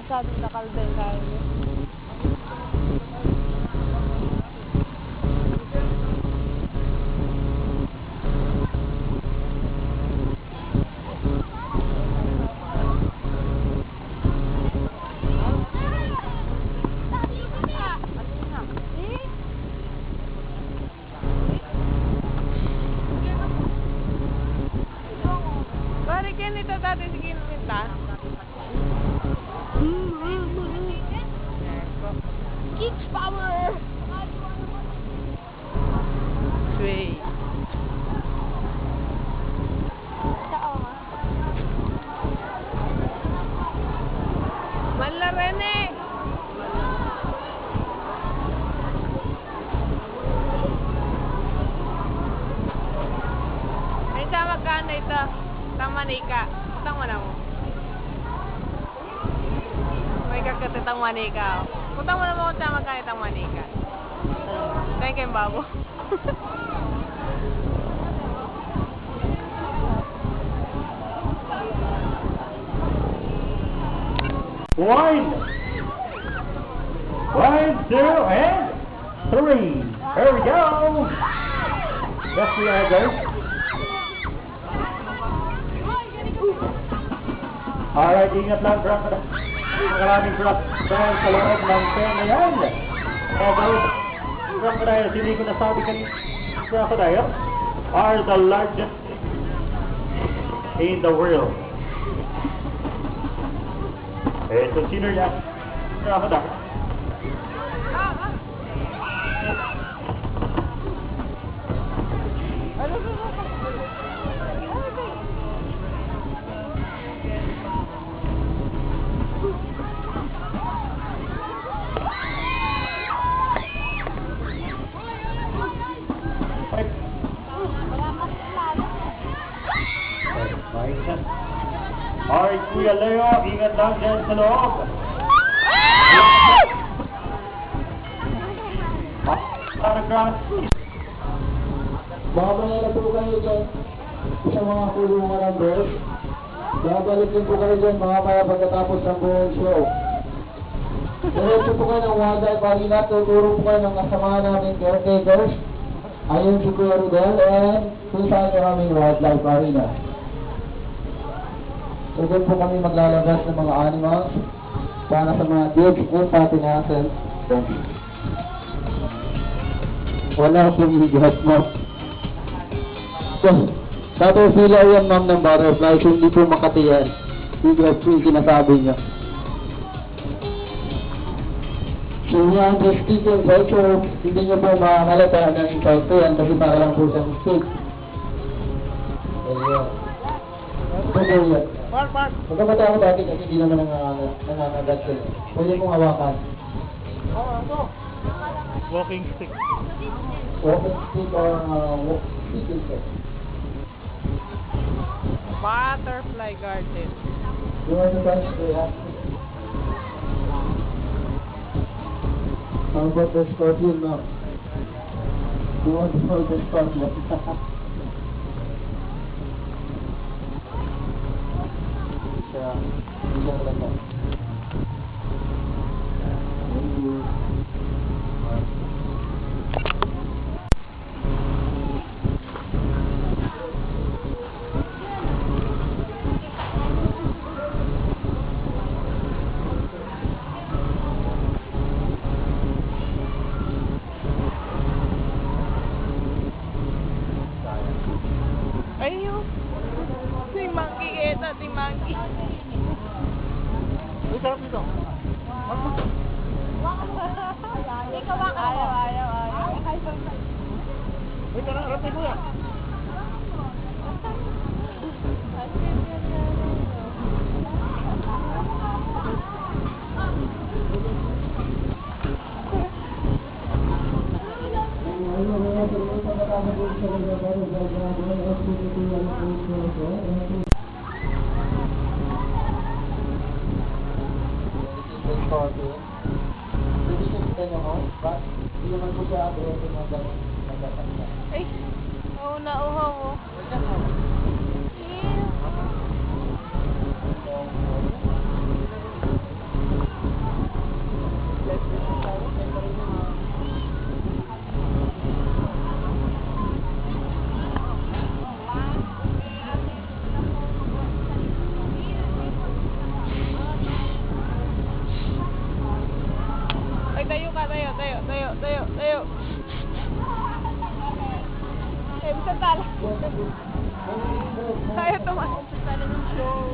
masyadong dakal din tayo. Pare, kaya nito dati sige minta. Kids power! Sway. Mala rin eh! Ay, sa magkano ito? Tamanika. Utang mo na mo. May kakatitang manika. Utang mo na mo kung sa magkano itang manika. Tayo kayong babo. One, 2, and 3. Here we go. That's the guys. Alright, ingat lang, Frank. Maraming Frank dahil sa loob ng pen na yan. Crocodile, hindi ko nasabi kanina, crocodile are the largest in the world. Consider that crocodile. Alright, Kuya Leo, ingat lang dyan sa loob. Paragraph. Babalik na po kayo dyan sa mga kulungan ng bird. Babalik din po kayo dyan mga kaya pagkatapos ng buong show. Diretso po kayo ng Wildlife Arena, tuturo po kayo ng kasama namin caretakers. Ayun si Kuya Rudel and kung saan yung aming Wildlife Arena. So doon po kami maglalabas ng mga animals para sa mga digs and patinasan. Wala akong igat mo. So, Caterpillar yan ma'am ng butterfly, so hindi po makatiyan. Igat po yung sinasabi niya. So yan, the sticker guys, so hindi niyo po makakalata ng insult po yan kasi para lang po siyang stick. Ayan. So yan. Magkamata ako dati kasi hindi naman nangangagat ko. Pwede mong hawakan. Walking stick. Walking stick or stick. Butterfly garden. You want to touch the How about the scorpion now? You want to hold the scorpion? Thank you. Ayun. Si monkey kita, si monkey. Uy, sarap nito. Ayaw. Uy, sarap nito yan. Ay, oo na, uhaw mo. tayo ka, tayo. Bisa tala. Tayo tumakas sa tala ng show.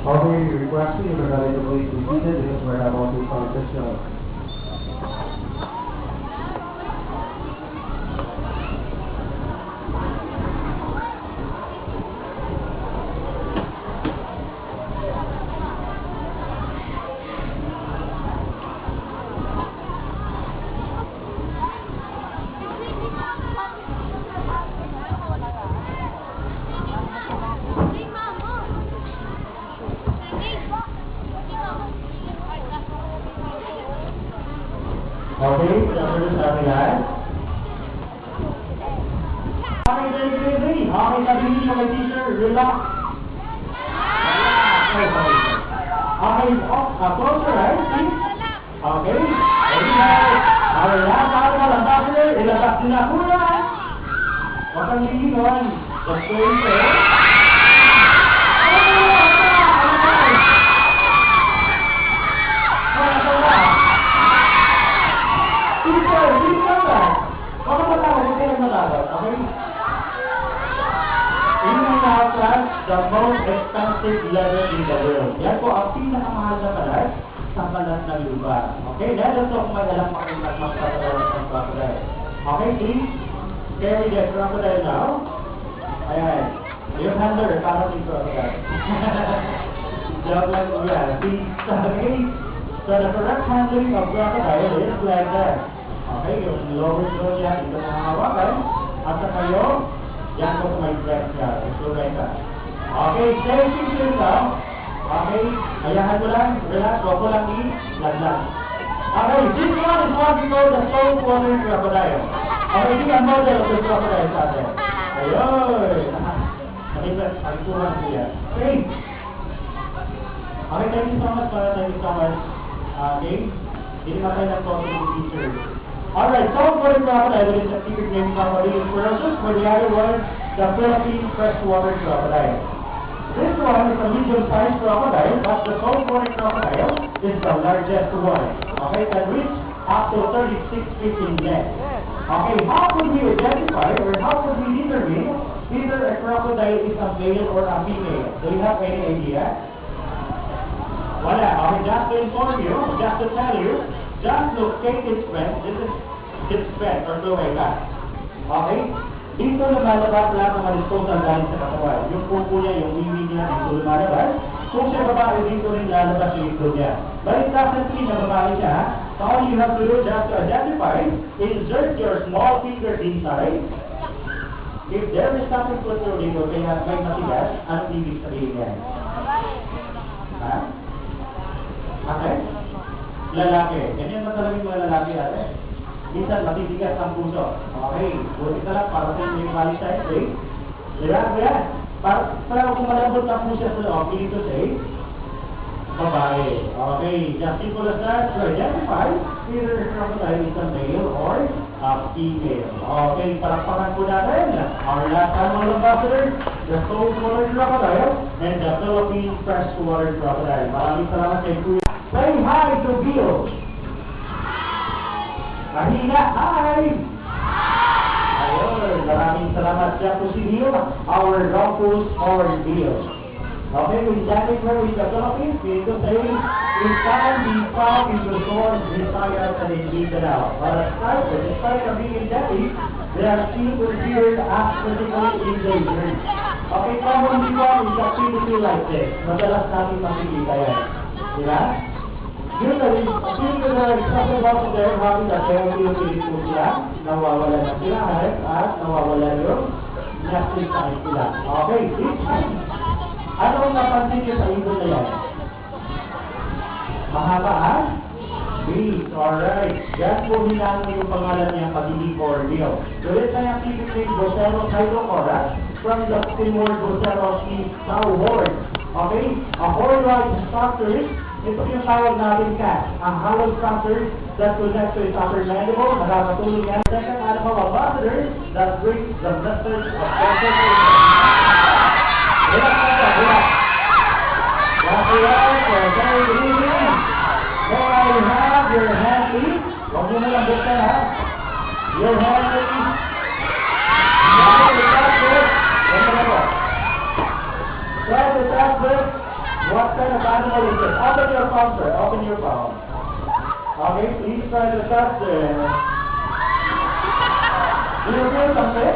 Okay, requesting everybody to please be seated because we're about to start the show. Okay, that's sabi lahat. Okay, ready. Okay, sabihin niyo kay teacher, relax. Okay, close your eyes, please. Okay, ready now. Okay, lahat na lang sir. Ilabas din na kuna. Huwag kang lilingon. Just going there. The most expensive leather in the world. Yan po ang pinakamahal na kalat sa kalat ng lugar. Okay? Dahil ito kung may alam magkakaroon ng crocodile. Okay, please carry the crocodile now. Ayan. Yung handler, parang yung crocodile. Joke lang po yan. Okay? So the correct handling of crocodile is like that. Okay? Yung lower jaw niya, ito mga hawakan. At sa kayo, yan po may breath niya. So like that. Okay, stay still now. Okay, ayahan mo lang, relax, wag mo lang i-laglag. Okay, this one is what we call the saltwater crocodile. Okay, this is a model of the crocodile sa atin. Ayun! Nakikuhan siya. Okay. Okay, thank you so much. Okay, hindi naman tayo ng teacher. Alright, saltwater crocodile is a secret name crocodile ferocious, for the other one, the Philippine freshwater crocodile. This one is a medium-sized crocodile, but the saltwater crocodile is the largest one. Okay, can reach up to 36 feet in length. Okay, how could we identify or how could we determine either a crocodile is a male or a female? Do you have any idea? Wala. Okay, just to inform you, just to tell you, just locate its friend. This is its friend or cloaca. Okay? Dito lumalabas lahat ng mga disposal galing sa katawan. Yung pupo niya, yung wiwi niya, dito lumalabas. Kung siya babae, dito rin lalabas yung ito niya. But it doesn't mean na babae siya. So all you have to do just to identify, insert your small finger inside. If there is something flutter dito, kaya may matigas, anong ibig sabihin yan? Ha? Okay? Lalaki. Ganyan ba talaga yung mga lalaki ate? Minsan matitigas ang puso. Okay, buti ka lang para sa inyo yung valentine day. Diba? Para kung malambot ang puso sa loob, dito say, babae. Okay, just simple as that. So identify either crocodile is a male or a female. Okay, palakpakan po natin. Our last animal ambassador, the saltwater crocodile and the Philippine freshwater crocodile. Maraming salamat kay Kuya. Say hi to Bill. Mahina, hi! Ayun, maraming salamat siya po si Bill, our Ruffles or Bill. Okay, we stand here with the Philippines, we need to say, we can be found in the source, Visayas, and in Mindanao. But as such, despite of being indebted, they are still considered as critically endangered. Okay, common people is activity like this. Madalas natin makikita yan. Diba? Usually, people are excessive of their habitat, kaya pinipili po sila, nawawala na sila, at nawawala yung nesting site sila. Okay, this time. Anong napansin niyo sa ibon na yan? Mahaba, ha? Beast, alright. Yan po hinanong yung pangalan niya, Padili Corneo. So it's an activity named Boceros hydrocorax from the Timor Boceros is now horn. Okay? A horn-like structure, ito yung tawag natin cat. Ang hollow structure that connects to its upper mandible, nakakatulong yan. Second animal ambassador that brings the message of conservation. Relax na ito, relax. Relax, very good evening. May I have your hand, please? Huwag mo lang buksan, ha? Your hand, please. Try to touch this. Try to touch this. What kind of animal is this? Open your palm, sir. Open your palm. Okay, please try to touch this. Do you feel something?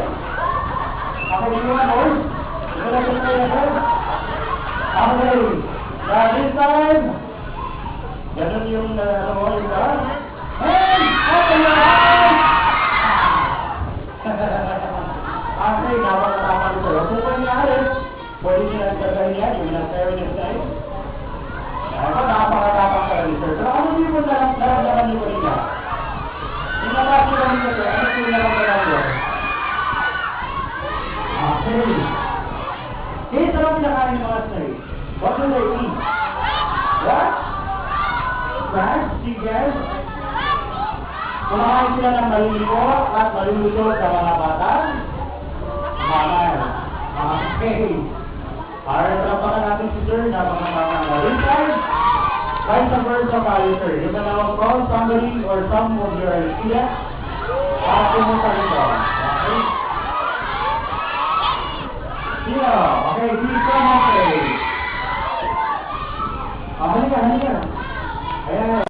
Okay, do you want more? Okay, this time, ganun yung ano yung ka? Hey! Open your eyes! Okay, napakatama nito. Kung nangyari, pwede nyo nagkagahin yan, yung nag-fairness tayo. Ano, napakatama ka rin, sir. Pero ano yung naramdaman nyo ko nila? Yung napasok ka nito, sir, ano yung naramdaman nyo? Okay. Here's what I'm going to say. What do they eat? What? Crabs? Seagulls? Kumakain sila ng maliligo at maluluto sa mga bata? Mamal. Okay. Para trapakan natin si Sir na mga bata. Inside, vice versa tayo, sir. You can now call somebody or some of your students. Para mo sa ito. Okay? Yeah, okay, please come up, halika. Ayan.